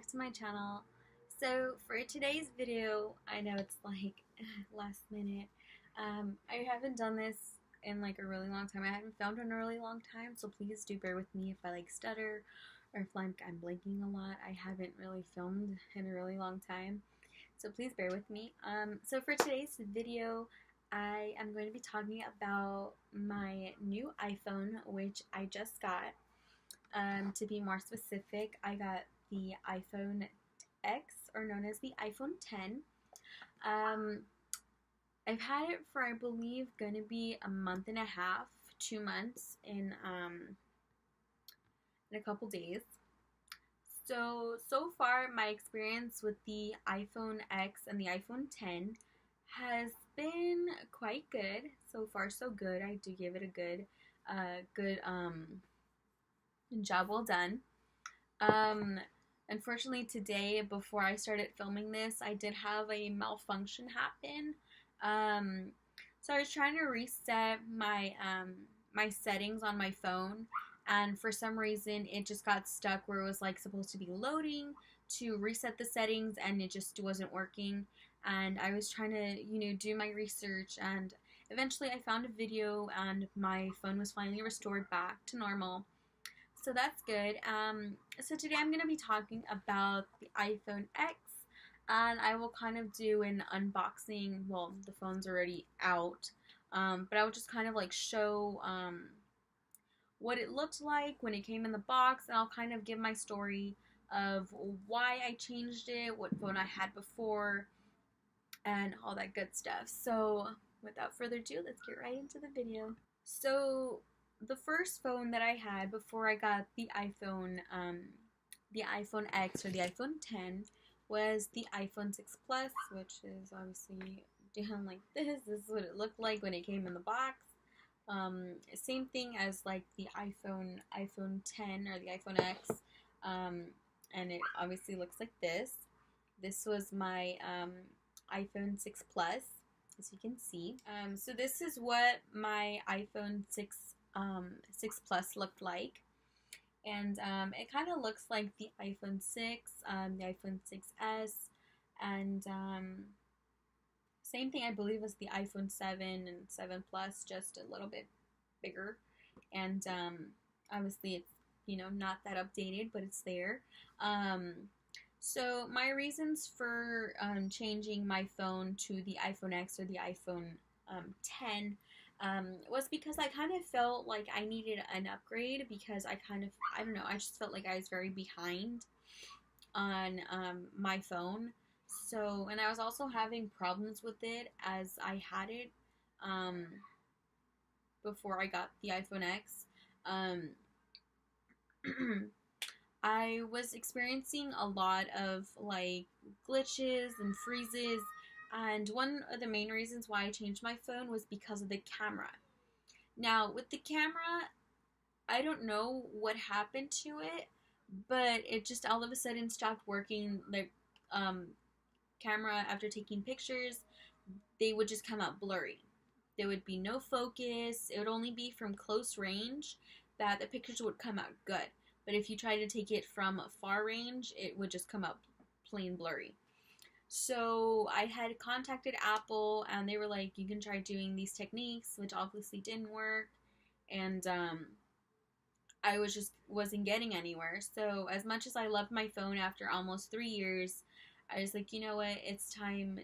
back to my channel. So for today's video, I know it's like last minute. I haven't done this in like a really long time. I haven't filmed in a really long time, so please do bear with me if I like stutter or if like I'm blinking a lot. I haven't really filmed in a really long time, so please bear with me. So for today's video, I am going to be talking about my new iPhone, which I just got. To be more specific, I got the iPhone X, or known as the iPhone 10. Um, I've had it for, I believe, going to be a month and a half, 2 months in a couple days. So far, my experience with the iPhone X and the iPhone 10 has been quite good. So far, so good. I do give it a good job well done. Unfortunately today, before I started filming this, I did have a malfunction happen. So I was trying to reset my my settings on my phone, and for some reason it just got stuck where it was like supposed to be loading to reset the settings, and it just wasn't working. And I was trying to, do my research, and eventually I found a video and my phone was finally restored back to normal. So that's good. So today I'm going to be talking about the iPhone X, and I will kind of do an unboxing. Well, the phone's already out, but I will just kind of like show what it looked like when it came in the box, and I'll kind of give my story of why I changed it, what phone I had before, and all that good stuff. So without further ado, let's get right into the video. So the first phone that I had before I got the iPhone X or the iPhone 10 was the iPhone 6 Plus, which is obviously down like this. This is what it looked like when it came in the box. Same thing as like the iPhone 10 or the iPhone X, and it obviously looks like this. This was my iPhone 6 Plus, as you can see. So this is what my iPhone 6 Plus looked like, and it kind of looks like the iPhone 6, the iPhone 6s, and same thing I believe as the iPhone 7 and 7 Plus, just a little bit bigger, and obviously it's not that updated, but it's there. So my reasons for changing my phone to the iPhone X or the iPhone 10 was because I kind of felt like I needed an upgrade, because I don't know, I just felt like I was very behind on my phone. So, and I was also having problems with it as I had it before I got the iPhone X. I was experiencing a lot of like glitches and freezes, and one of the main reasons why I changed my phone was because of the camera. Now, with the camera, I don't know what happened to it, but it just all of a sudden stopped working. The camera, after taking pictures, they would just come out blurry. There would be no focus. It would only be from close range that the pictures would come out good. But if you try to take it from far range, it would just come out plain blurry. So I had contacted Apple, and they were like, you can try doing these techniques, which obviously didn't work. And I wasn't getting anywhere. So as much as I loved my phone after almost 3 years, I was like, you know what, it's time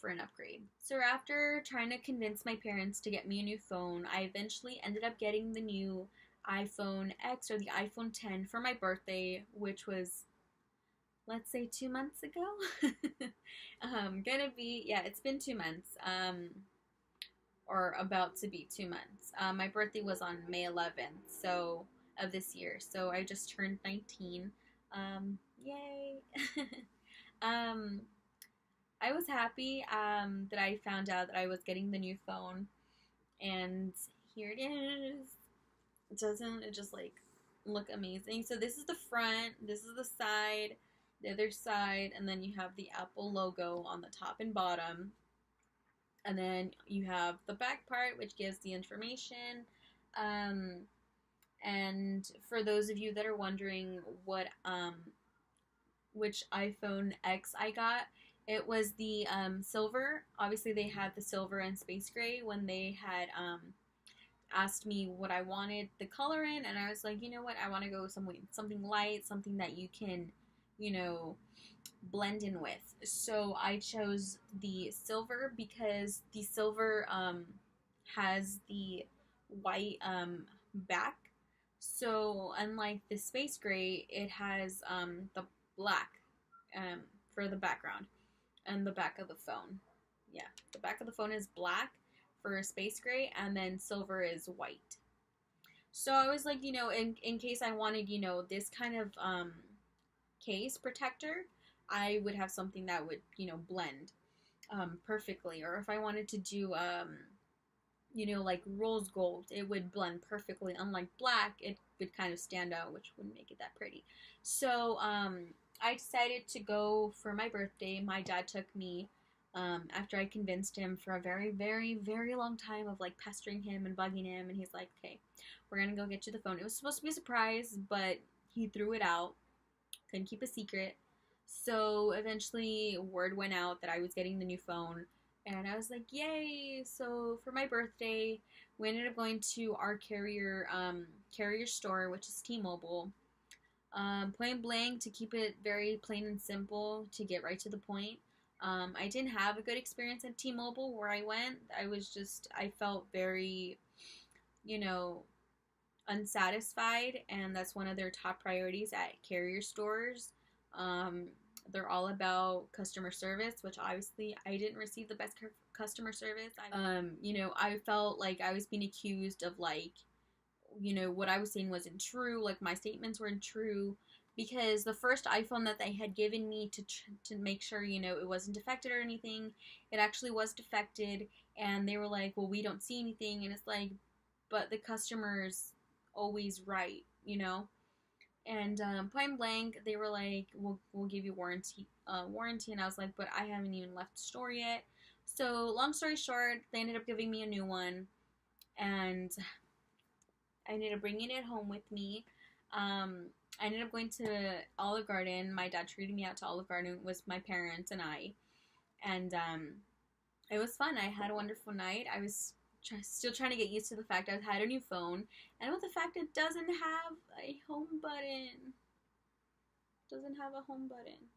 for an upgrade. So after trying to convince my parents to get me a new phone, I eventually ended up getting the new iPhone X or the iPhone 10 for my birthday, which was, let's say, 2 months ago. It's been 2 months, or about to be 2 months. My birthday was on May 11th, of this year, so I just turned 19. Yay! I was happy that I found out that I was getting the new phone, and here it is. Doesn't it just like look amazing? So this is the front, this is the side, the other side, and then you have the Apple logo on the top and bottom, and then you have the back part, which gives the information. And for those of you that are wondering what which iPhone X I got. It was the silver. Obviously, they had the silver and space gray when they had asked me what I wanted the color in, and I was like, you know what, I want to go something light, something that you can, you know, blend in with. So I chose the silver because the silver has the white back. So unlike the space gray, it has the black um, for the background and the back of the phone. Yeah, the back of the phone is black for space gray, and then silver is white. So I was like, in case I wanted, this kind of case protector, I would have something that would, blend perfectly. Or if I wanted to do, like rose gold, it would blend perfectly. Unlike black, it would kind of stand out, which wouldn't make it that pretty. So I decided to go for my birthday. My dad took me after I convinced him for a very, very, very long time of like pestering him and bugging him. And he's like, okay, we're going to go get you the phone. It was supposed to be a surprise, but he threw it out. Couldn't keep a secret. So eventually word went out that I was getting the new phone. And I was like, yay! So for my birthday, we ended up going to our carrier store, which is T-Mobile. Point blank, to keep it very plain and simple, to get right to the point. I didn't have a good experience at T-Mobile where I went. I felt very, unsatisfied, and that's one of their top priorities at carrier stores. They're all about customer service, which obviously I didn't receive the best customer service. I felt like I was being accused of like, what I was saying wasn't true, like my statements weren't true, because the first iPhone that they had given me to make sure, it wasn't defected or anything, it actually was defected, and they were like, well, we don't see anything, and it's like, but the customer's always right, And point blank, they were like, "We'll give you warranty," and I was like, "But I haven't even left the store yet." So long story short, they ended up giving me a new one, and I ended up bringing it home with me. I ended up going to Olive Garden. My dad treated me out to Olive Garden with my parents and I, and it was fun. I had a wonderful night. I was still trying to get used to the fact I had a new phone, and with the fact it doesn't have a home button. Doesn't have a home button.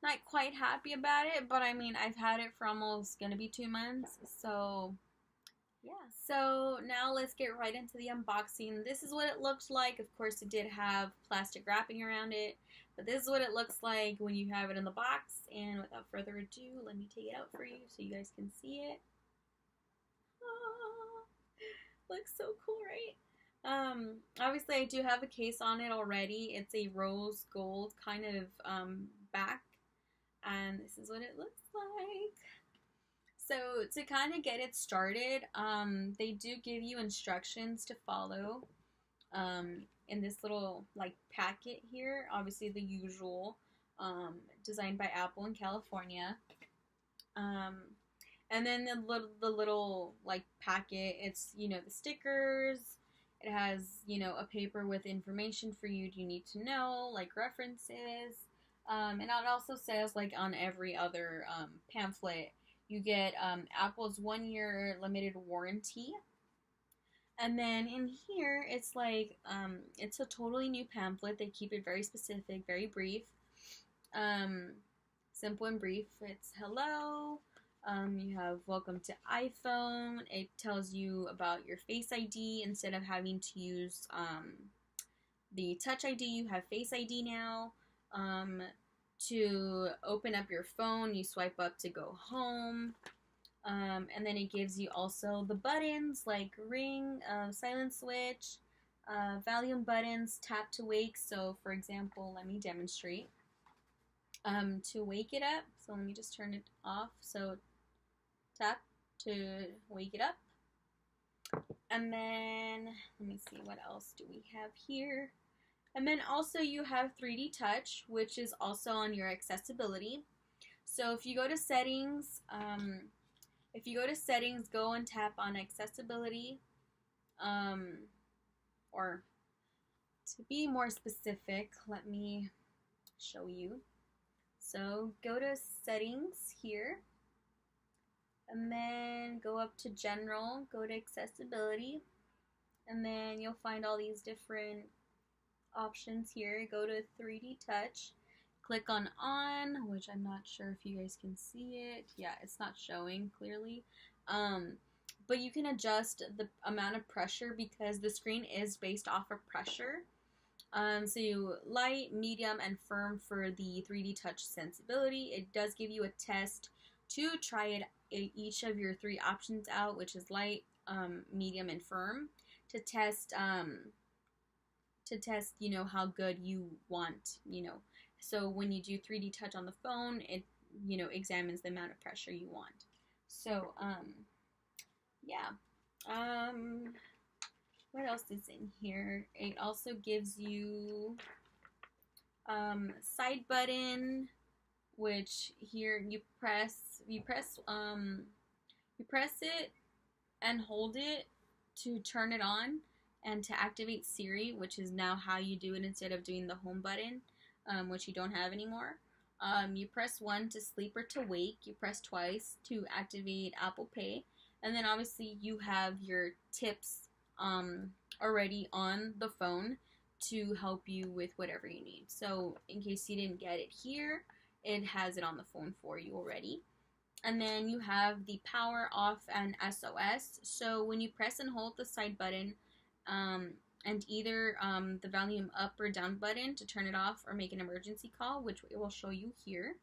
Not quite happy about it, but I mean, I've had it for almost gonna be 2 months, so yeah. So now let's get right into the unboxing. This is what it looked like. Of course, it did have plastic wrapping around it, but this is what it looks like when you have it in the box. And without further ado, let me take it out for you so you guys can see it. Oh, looks so cool, right? Obviously I do have a case on it already. It's a rose gold kind of back, and this is what it looks like. So to kind of get it started, they do give you instructions to follow in this little like packet here. Obviously the usual, designed by Apple in California. And then the little like packet, it's, the stickers. It has, a paper with information for you need to know, like references. And it also says, like on every other pamphlet, you get Apple's 1-year limited warranty. And then in here, it's like, it's a totally new pamphlet. They keep it very specific, very brief. Simple and brief. It's hello. You have welcome to iPhone. It tells you about your Face ID. Instead of having to use the Touch ID, you have Face ID now. To open up your phone, you swipe up to go home. And then it gives you also the buttons like ring, silent switch, volume buttons, tap to wake. So for example, let me demonstrate. To wake it up, so let me just turn it off. So tap to wake it up. And then, let me see, what else do we have here? And then also you have 3D touch, which is also on your accessibility. So if you go to settings, go and tap on accessibility, or To be more specific, let me show you. So go to settings here, and then go up to general, go to accessibility, and then you'll find all these different options here. Go to 3D touch, click on, which I'm not sure if you guys can see it. Yeah, it's not showing clearly. But you can adjust the amount of pressure because the screen is based off of pressure. So you light, medium, and firm for the 3D touch sensibility. It does give you a test to try it each of your 3 options out, which is light, medium, and firm, to test you know, how good you want, you know. So when you do 3D touch on the phone, it, you know, examines the amount of pressure you want. So yeah. What else is in here? It also gives you side button, which here you press it and hold it to turn it on and to activate Siri, which is now how you do it instead of doing the home button, which you don't have anymore. You press 1 to sleep or to wake. You press twice to activate Apple Pay. And then obviously you have your tips already on the phone to help you with whatever you need. So in case you didn't get it here, it has it on the phone for you already. And then you have the power off and SOS. So when you press and hold the side button, and either the volume up or down button to turn it off or make an emergency call, which it will show you here.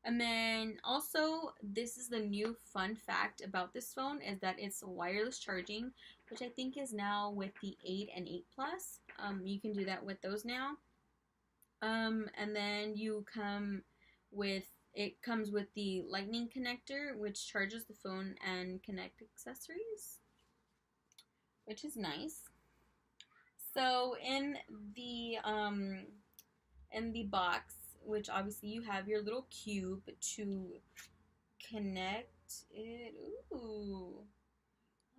And then also, this is the new fun fact about this phone, is that it's wireless charging, which I think is now with the 8 and 8 Plus. You can do that with those now. And then it comes with the lightning connector, which charges the phone and connect accessories, which is nice. So in the box, which obviously you have your little cube to connect it. Ooh,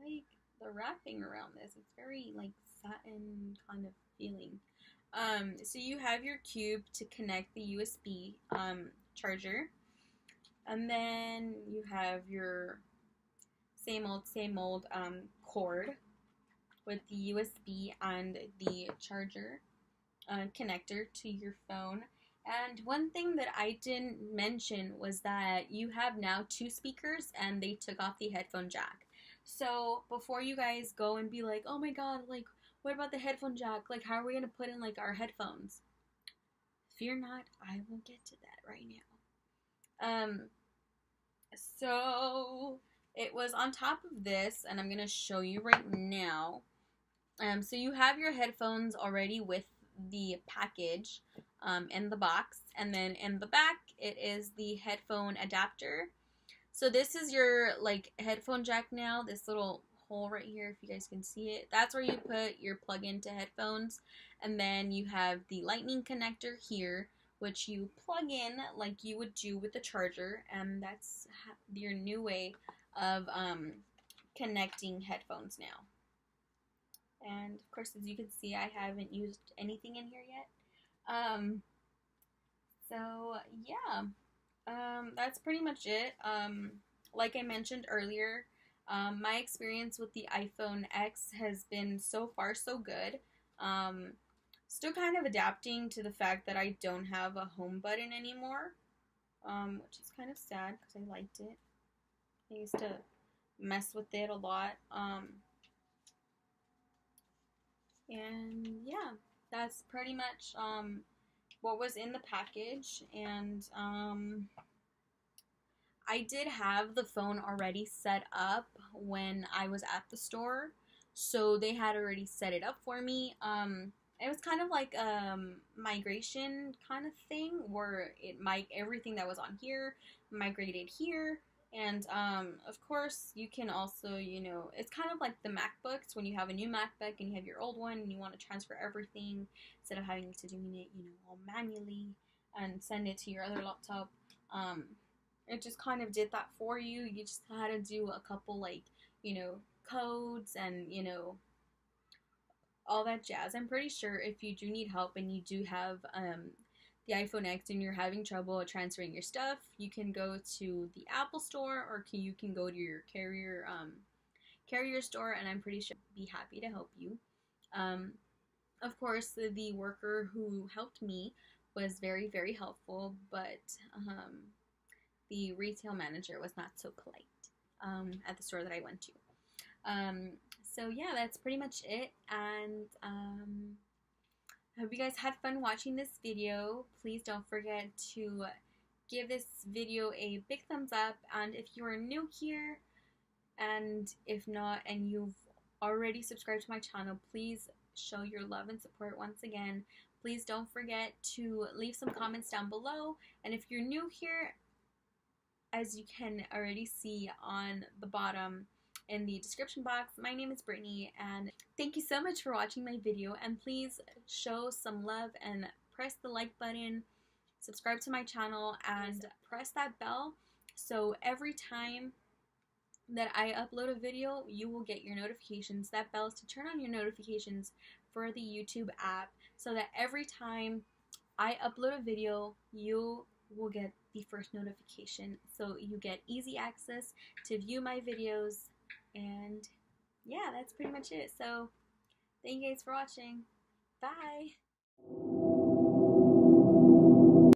like the wrapping around this, it's very like satin kind of feeling. So you have your cube to connect the USB charger, and then you have your same old cord with the USB and the charger connector to your phone. And one thing that I didn't mention was that you have now 2 speakers and they took off the headphone jack. So before you guys go and be like, oh my god, like what about the headphone jack? Like how are we going to put in like our headphones? Fear not, I will get to that right now. So it was on top of this, and I'm going to show you right now. So you have your headphones already with the package in the box, and then in the back it is the headphone adapter. So this is your like headphone jack now, this little hole right here, if you guys can see it. That's where you put your plug into headphones, and then you have the lightning connector here, which you plug in like you would do with the charger, and that's your new way of connecting headphones now. And of course, as you can see, I haven't used anything in here yet. So yeah, that's pretty much it. Like I mentioned earlier, my experience with the iPhone X has been so far so good. Still kind of adapting to the fact that I don't have a home button anymore, which is kind of sad because I liked it. I used to mess with it a lot. And yeah, that's pretty much what was in the package. And I did have the phone already set up when I was at the store, so they had already set it up for me. It was kind of like migration kind of thing where everything that was on here migrated here. And of course, you can also, you know, it's kind of like the MacBooks when you have a new MacBook and you have your old one and you want to transfer everything instead of having to doing it, you know, all manually and send it to your other laptop. It just kind of did that for you. You just had to do a couple, like, you know, codes and, you know, all that jazz. I'm pretty sure if you do need help and you do have the iPhone X and you're having trouble transferring your stuff, you can go to the Apple Store, or you can go to your carrier store, and I'm pretty sure they'll be happy to help you. Um, of course, the worker who helped me was very, very helpful, but the retail manager was not so polite at the store that I went to. So yeah, that's pretty much it, and I hope you guys had fun watching this video. Please don't forget to give this video a big thumbs up, and if you are new here, and if not, and you've already subscribed to my channel, please show your love and support once again. Please don't forget to leave some comments down below, and if you're new here, as you can already see on the bottom in the description box, my name is Brittany, and thank you so much for watching my video, and please show some love and press the like button, subscribe to my channel, and press that bell so every time that I upload a video, you will get your notifications. That bell is to turn on your notifications for the YouTube app so that every time I upload a video, you will get the first notification. So you get easy access to view my videos. And yeah, that's pretty much it. So thank you guys for watching. Bye!